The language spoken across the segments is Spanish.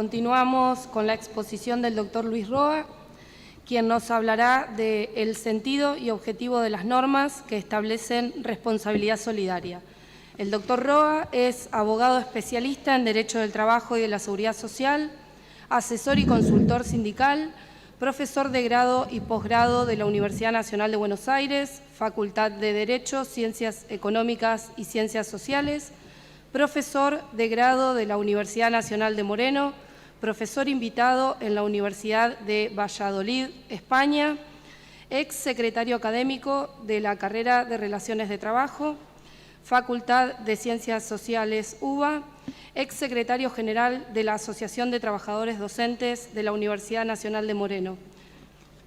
Continuamos con la exposición del doctor Luis Roa, quien nos hablará del sentido y objetivo de las normas que establecen responsabilidad solidaria. El doctor Roa es abogado especialista en Derecho del Trabajo y de la Seguridad Social, asesor y consultor sindical, profesor de grado y posgrado de la Universidad Nacional de Buenos Aires, Facultad de Derecho, Ciencias Económicas y Ciencias Sociales, profesor de grado de la Universidad Nacional de Moreno, profesor invitado en la Universidad de Valladolid, España, ex secretario académico de la carrera de Relaciones de Trabajo, Facultad de Ciencias Sociales UBA, ex secretario general de la Asociación de Trabajadores Docentes de la Universidad Nacional de Moreno.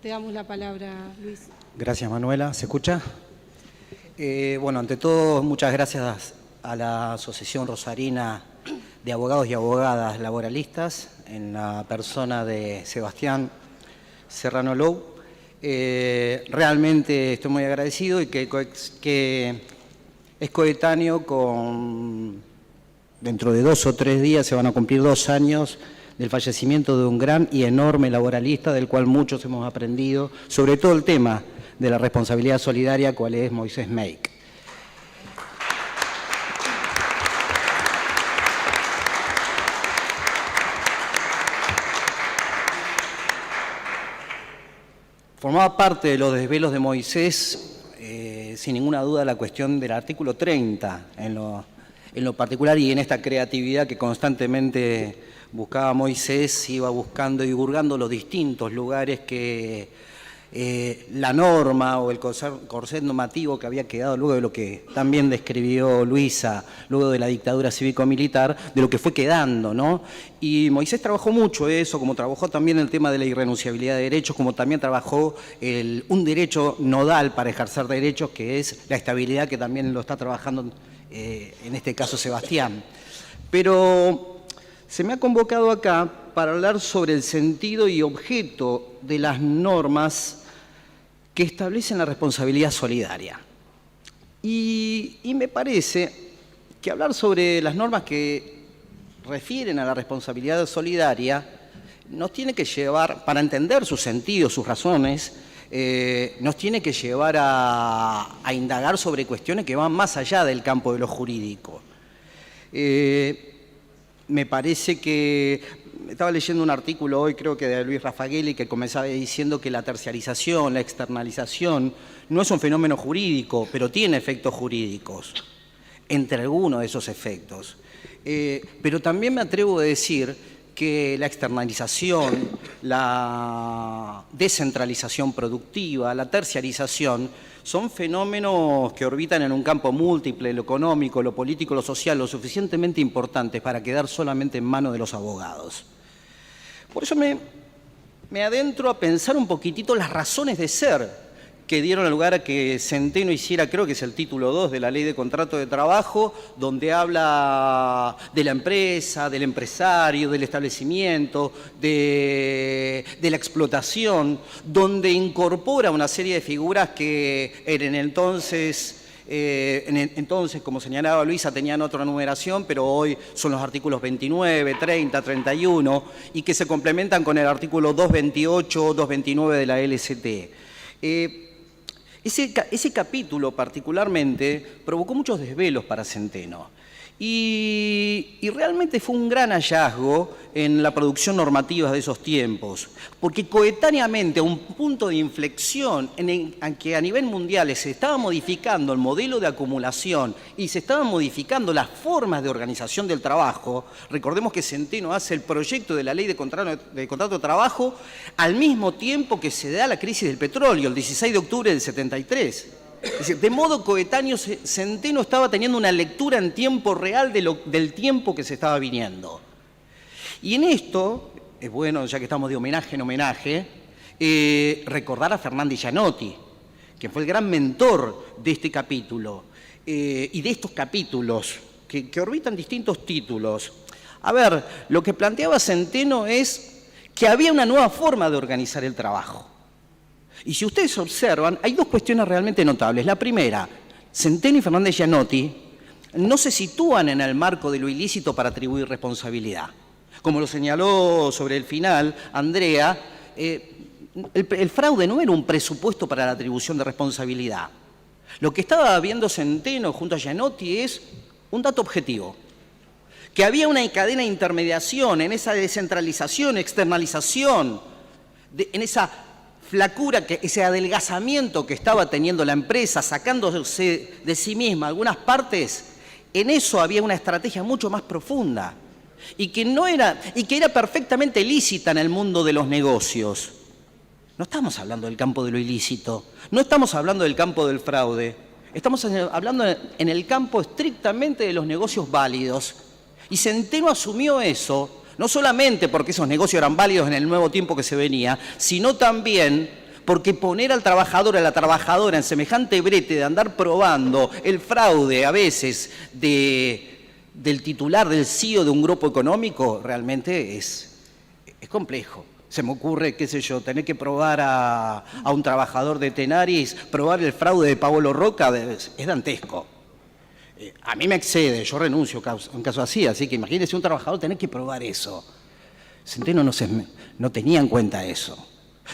Te damos la palabra, Luis. Gracias, Manuela. ¿Se escucha? Bueno, ante todo, muchas gracias a la Asociación Rosarina de Abogados y Abogadas Laboralistas, en la persona de Sebastián Serrano Lou. Realmente estoy muy agradecido y que es coetáneo con, dentro de 2 o 3 días se van a cumplir 2 años del fallecimiento de un gran y enorme laboralista del cual muchos hemos aprendido, sobre todo el tema de la responsabilidad solidaria, cual es Moisés Meik. Formaba parte de los desvelos de Moisés, sin ninguna duda, la cuestión del artículo 30, en lo particular y en esta creatividad que constantemente buscaba Moisés, iba buscando y hurgando los distintos lugares que la norma o el corset normativo que había quedado luego de lo que también describió Luisa, luego de la dictadura cívico-militar, de lo que fue quedando, ¿no? Y Moisés trabajó mucho eso, como trabajó también el tema de la irrenunciabilidad de derechos, como también trabajó un derecho nodal para ejercer derechos, que es la estabilidad, que también lo está trabajando en este caso Sebastián. Pero se me ha convocado acá para hablar sobre el sentido y objeto de las normas que establecen la responsabilidad solidaria. Y me parece que hablar sobre las normas que refieren a la responsabilidad solidaria nos tiene que llevar, para entender su sentido, sus razones, nos tiene que llevar a indagar sobre cuestiones que van más allá del campo de lo jurídico. Me parece que estaba leyendo un artículo hoy, creo que de Luis Raffagelli, que comenzaba diciendo que la terciarización, la externalización, no es un fenómeno jurídico, pero tiene efectos jurídicos, entre algunos de esos efectos. Pero también me atrevo a decir que la externalización, la descentralización productiva, la terciarización, son fenómenos que orbitan en un campo múltiple, lo económico, lo político, lo social, lo suficientemente importantes para quedar solamente en manos de los abogados. Por eso me adentro a pensar un poquitito las razones de ser que dieron lugar a que Centeno hiciera, creo que es el título 2 de la Ley de Contrato de Trabajo, donde habla de la empresa, del empresario, del establecimiento, de la explotación, donde incorpora una serie de figuras que en entonces, como señalaba Luisa, tenían otra numeración, pero hoy son los artículos 29, 30, 31, y que se complementan con el artículo 228, 229 de la LCT. Ese capítulo particularmente provocó muchos desvelos para Centeno y realmente fue un gran hallazgo en la producción normativa de esos tiempos, porque coetáneamente a un punto de inflexión en que a nivel mundial se estaba modificando el modelo de acumulación y se estaban modificando las formas de organización del trabajo. Recordemos que Centeno hace el proyecto de la Ley de Contrato de Trabajo al mismo tiempo que se da la crisis del petróleo, el 16 de octubre del 73. Es decir, de modo coetáneo, Centeno estaba teniendo una lectura en tiempo real del tiempo que se estaba viniendo. Y en esto, es bueno, ya que estamos de homenaje en homenaje, recordar a Fernández Gianotti, que fue el gran mentor de este capítulo y de estos capítulos que orbitan distintos títulos. A ver, lo que planteaba Centeno es que había una nueva forma de organizar el trabajo. Y si ustedes observan, hay 2 cuestiones realmente notables. La primera, Centeno y Fernández Gianotti no se sitúan en el marco de lo ilícito para atribuir responsabilidad. Como lo señaló sobre el final Andrea, el fraude no era un presupuesto para la atribución de responsabilidad. Lo que estaba viendo Centeno junto a Gianotti es un dato objetivo, que había una cadena de intermediación en esa descentralización, externalización, en esa flacura, ese adelgazamiento que estaba teniendo la empresa, sacándose de sí misma algunas partes. En eso había una estrategia mucho más profunda y que era perfectamente lícita en el mundo de los negocios. No estamos hablando del campo de lo ilícito, no estamos hablando del campo del fraude, estamos hablando en el campo estrictamente de los negocios válidos. Y Centeno asumió eso, no solamente porque esos negocios eran válidos en el nuevo tiempo que se venía, sino también porque poner al trabajador, a la trabajadora en semejante brete de andar probando el fraude a veces del titular, del CEO de un grupo económico, realmente es complejo. Se me ocurre, qué sé yo, tener que probar a un trabajador de Tenaris, probar el fraude de Paolo Roca, es dantesco. A mí me excede, yo renuncio en caso así que imagínese un trabajador tener que probar eso. Centeno no tenía en cuenta eso.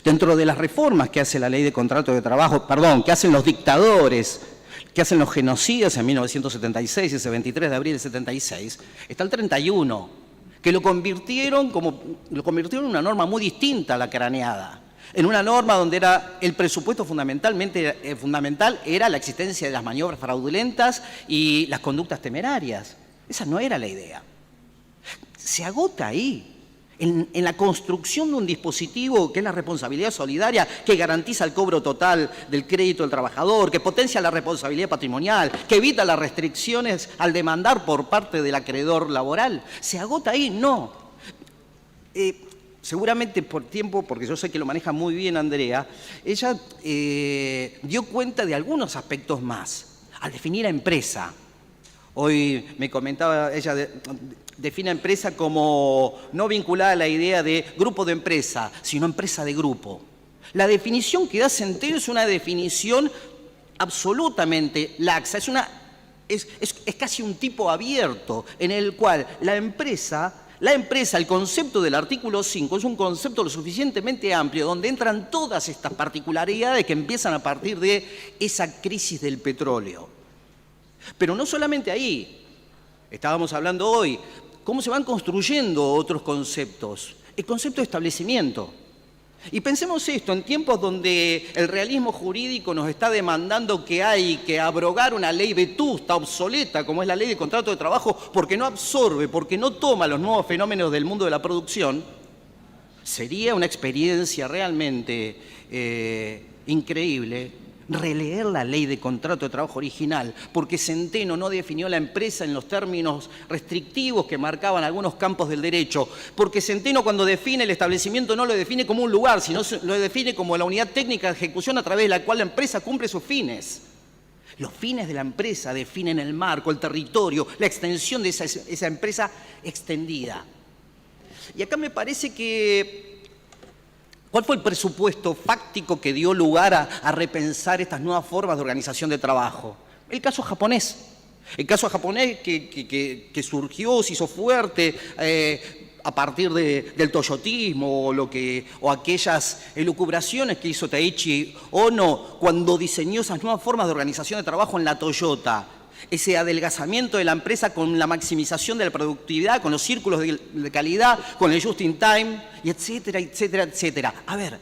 Dentro de las reformas que hace la ley de contrato de trabajo, que hacen los dictadores, que hacen los genocidas en 1976, ese 23 de abril del 76, está el 31, que lo convirtieron en una norma muy distinta a la craneada. En una norma donde era el presupuesto fundamental era la existencia de las maniobras fraudulentas y las conductas temerarias. Esa no era la idea. Se agota ahí, en la construcción de un dispositivo que es la responsabilidad solidaria, que garantiza el cobro total del crédito del trabajador, que potencia la responsabilidad patrimonial, que evita las restricciones al demandar por parte del acreedor laboral. ¿Se agota ahí? No. Seguramente por tiempo, porque yo sé que lo maneja muy bien Andrea, ella dio cuenta de algunos aspectos más al definir a empresa. Hoy me comentaba, ella define a empresa como no vinculada a la idea de grupo de empresa, sino empresa de grupo. La definición que da Centeno es una definición absolutamente laxa, es casi un tipo abierto en el cual la empresa, el concepto del artículo 5 es un concepto lo suficientemente amplio donde entran todas estas particularidades que empiezan a partir de esa crisis del petróleo. Pero no solamente ahí, estábamos hablando hoy, cómo se van construyendo otros conceptos. El concepto de establecimiento. Y pensemos esto, en tiempos donde el realismo jurídico nos está demandando que hay que abrogar una ley vetusta, obsoleta, como es la ley de contrato de trabajo, porque no absorbe, porque no toma los nuevos fenómenos del mundo de la producción, sería una experiencia realmente increíble releer la ley de contrato de trabajo original, porque Centeno no definió la empresa en los términos restrictivos que marcaban algunos campos del derecho, porque Centeno cuando define el establecimiento no lo define como un lugar, sino lo define como la unidad técnica de ejecución a través de la cual la empresa cumple sus fines. Los fines de la empresa definen el marco, el territorio, la extensión de esa empresa extendida. Y acá me parece que ¿cuál fue el presupuesto fáctico que dio lugar a repensar estas nuevas formas de organización de trabajo? El caso japonés. El caso japonés que surgió, se hizo fuerte a partir del toyotismo o aquellas elucubraciones que hizo Taiichi Ohno cuando diseñó esas nuevas formas de organización de trabajo en la Toyota. Ese adelgazamiento de la empresa con la maximización de la productividad, con los círculos de calidad, con el just in time, y etcétera, etcétera, etcétera. A ver,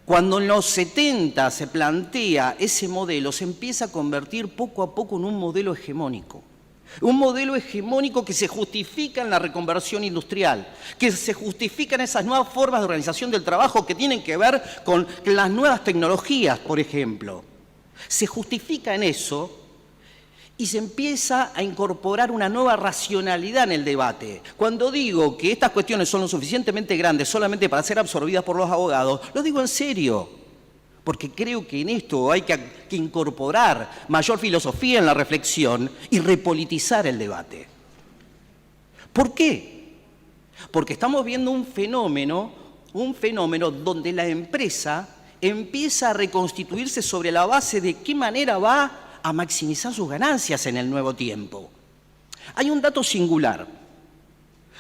cuando en los 70 se plantea ese modelo, se empieza a convertir poco a poco en un modelo hegemónico. Un modelo hegemónico que se justifica en la reconversión industrial, que se justifica en esas nuevas formas de organización del trabajo que tienen que ver con las nuevas tecnologías, por ejemplo. Se justifica en eso. Y se empieza a incorporar una nueva racionalidad en el debate. Cuando digo que estas cuestiones son lo suficientemente grandes solamente para ser absorbidas por los abogados, lo digo en serio, porque creo que en esto hay que incorporar mayor filosofía en la reflexión y repolitizar el debate. ¿Por qué? Porque estamos viendo un fenómeno donde la empresa empieza a reconstituirse sobre la base de qué manera va a maximizar sus ganancias en el nuevo tiempo. Hay un dato singular.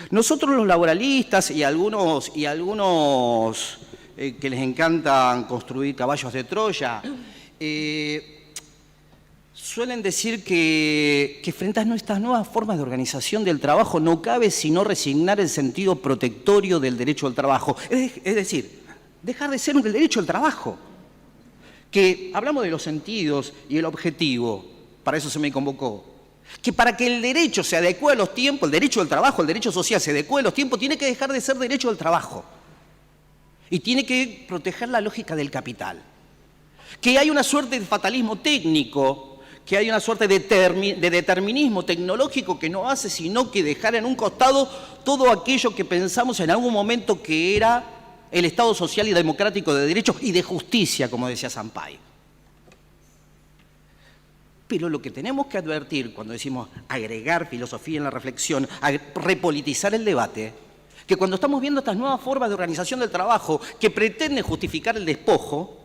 Nosotros los laboralistas y algunos que les encantan construir caballos de Troya, suelen decir que frente a estas nuevas formas de organización del trabajo no cabe sino resignar el sentido protectorio del derecho al trabajo. Es decir, dejar de ser un derecho al trabajo. Que hablamos de los sentidos y el objetivo, para eso se me convocó. Que para que el derecho se adecue a los tiempos, el derecho al trabajo, el derecho social se adecue a los tiempos, tiene que dejar de ser derecho al trabajo. Y tiene que proteger la lógica del capital. Que hay una suerte de fatalismo técnico, que hay una suerte de determinismo tecnológico que no hace sino que dejar en un costado todo aquello que pensamos en algún momento que era el Estado social y democrático de derechos y de justicia, como decía Sampaio. Pero lo que tenemos que advertir cuando decimos agregar filosofía en la reflexión, repolitizar el debate, que cuando estamos viendo estas nuevas formas de organización del trabajo que pretenden justificar el despojo,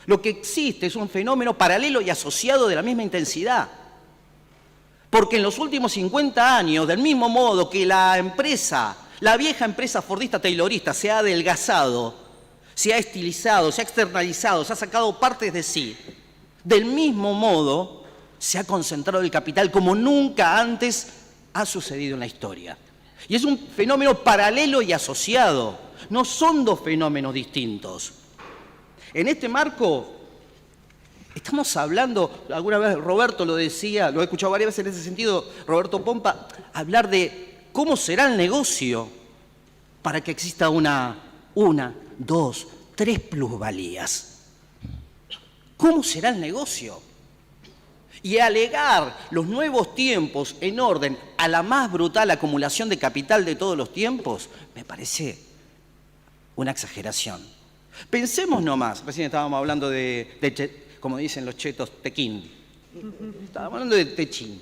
lo que existe es un fenómeno paralelo y asociado de la misma intensidad. Porque en los últimos 50 años, del mismo modo que la vieja empresa fordista taylorista se ha adelgazado, se ha estilizado, se ha externalizado, se ha sacado partes de sí, del mismo modo se ha concentrado el capital como nunca antes ha sucedido en la historia. Y es un fenómeno paralelo y asociado, no son dos fenómenos distintos. En este marco, estamos hablando, alguna vez Roberto lo decía, lo he escuchado varias veces en ese sentido, Roberto Pompa, hablar de cómo será el negocio para que exista una, dos, tres plusvalías. ¿Cómo será el negocio? Y alegar los nuevos tiempos en orden a la más brutal acumulación de capital de todos los tiempos, me parece una exageración. Pensemos nomás, recién estábamos hablando como dicen los chetos, tequín. Estábamos hablando de techín.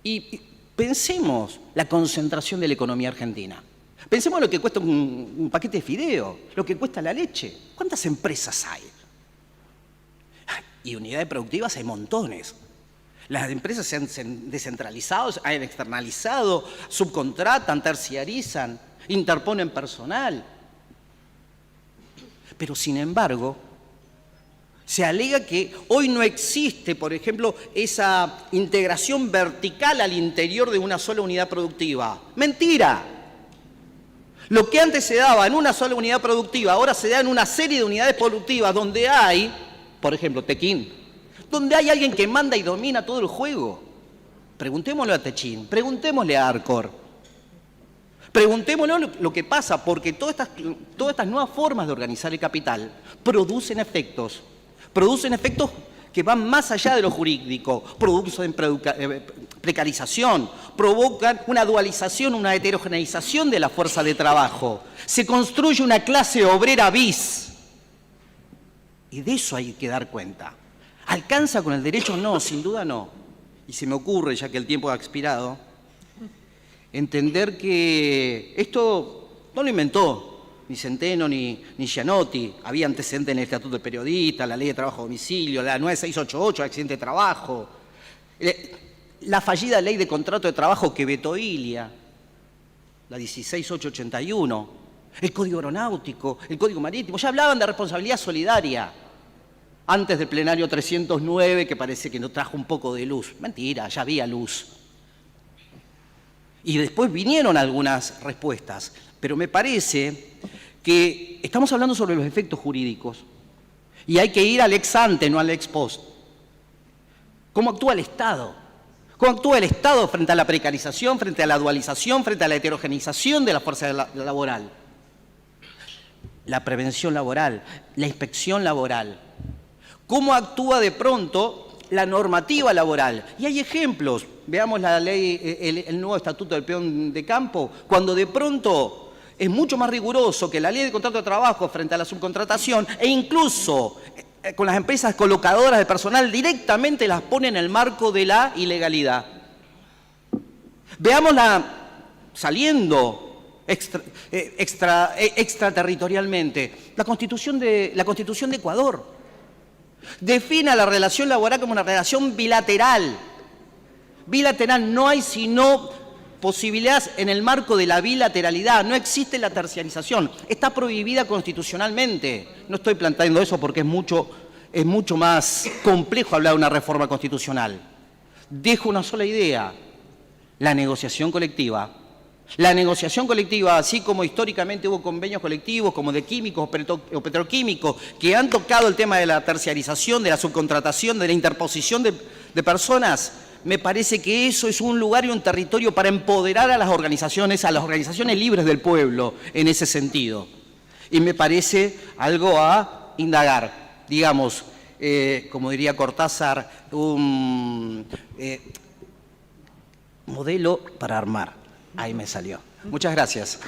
Y pensemos la concentración de la economía argentina. Pensemos lo que cuesta un paquete de fideo, lo que cuesta la leche. ¿Cuántas empresas hay? Y unidades productivas hay montones. Las empresas se han descentralizado, se han externalizado, subcontratan, terciarizan, interponen personal. Pero sin embargo, se alega que hoy no existe, por ejemplo, esa integración vertical al interior de una sola unidad productiva. ¡Mentira! Lo que antes se daba en una sola unidad productiva, ahora se da en una serie de unidades productivas donde hay, por ejemplo, Tequín, donde hay alguien que manda y domina todo el juego. Preguntémosle a Techín, preguntémosle a Arcor, preguntémosle lo que pasa, porque todas estas nuevas formas de organizar el capital producen efectos que van más allá de lo jurídico, producen precarización, provocan una dualización, una heterogeneización de la fuerza de trabajo. Se construye una clase obrera bis. Y de eso hay que dar cuenta. ¿Alcanza con el derecho? No, sin duda no. Y se me ocurre, ya que el tiempo ha expirado, entender que esto no lo inventó ni Centeno ni Gianotti. Había antecedentes en el Estatuto del Periodista, la Ley de Trabajo a Domicilio, la 9688, accidente de trabajo, la fallida Ley de Contrato de Trabajo que vetó Ilia, la 16881, el Código Aeronáutico, el Código Marítimo. Ya hablaban de responsabilidad solidaria antes del plenario 309, que parece que nos trajo un poco de luz. Mentira, ya había luz. Y después vinieron algunas respuestas, pero me parece que estamos hablando sobre los efectos jurídicos y hay que ir al ex ante, no al ex post. ¿Cómo actúa el Estado? ¿Cómo actúa el Estado frente a la precarización, frente a la dualización, frente a la heterogeneización de la fuerza laboral? La prevención laboral, la inspección laboral. ¿Cómo actúa de pronto la normativa laboral? Y hay ejemplos. Veamos la ley, el nuevo Estatuto del Peón de Campo, cuando de pronto es mucho más riguroso que la Ley de Contrato de Trabajo frente a la subcontratación e incluso con las empresas colocadoras de personal directamente las pone en el marco de la ilegalidad. Veámosla saliendo extraterritorialmente. La Constitución de Ecuador define la relación laboral como una relación bilateral. Bilateral, no hay sino posibilidades en el marco de la bilateralidad. No existe la terciarización, está prohibida constitucionalmente. No estoy planteando eso porque es mucho más complejo hablar de una reforma constitucional. Dejo una sola idea: la negociación colectiva. La negociación colectiva, así como históricamente hubo convenios colectivos, como de químicos o petroquímicos, que han tocado el tema de la terciarización, de la subcontratación, de la interposición de personas, me parece que eso es un lugar y un territorio para empoderar a las organizaciones libres del pueblo en ese sentido. Y me parece algo a indagar, digamos, como diría Cortázar, un modelo para armar. Ahí me salió. Muchas gracias.